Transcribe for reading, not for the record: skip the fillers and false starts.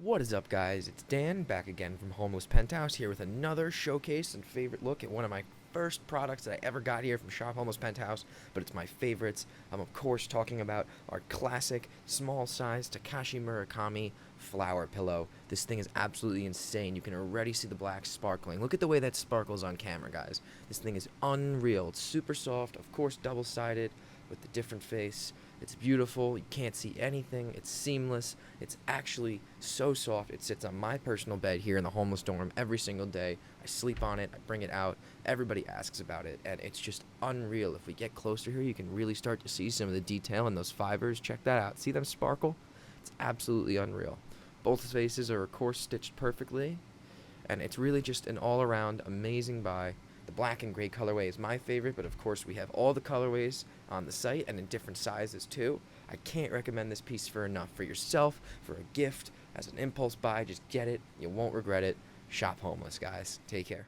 What is up, guys? It's Dan, back again from Homeless Penthouse, here with another showcase and favorite look at one of my first products that I ever got here from Shop Homeless Penthouse, but it's my favorites. I'm, of course, talking about our classic, small-size Takashi Murakami flower pillow. This thing is absolutely insane. You can already see the black sparkling. Look at the way that sparkles on camera, guys. This thing is unreal. It's super soft, of course, double-sided, with the different face. It's beautiful. You can't see anything. It's seamless. It's actually so soft. It sits on my personal bed here in the homeless dorm every single day. I sleep on it. I bring it out. Everybody asks about it, and it's just unreal. If we get closer here, you can really start to see some of the detail in those fibers. Check that out. See them sparkle? It's absolutely unreal. Both faces are, of course, stitched perfectly, and it's really just an all-around amazing buy. The black and gray colorway is my favorite, but of course we have all the colorways on the site and in different sizes too. I can't recommend this piece for enough. For yourself, for a gift, as an impulse buy, just get it. You won't regret it. Shop Homeless, guys. Take care.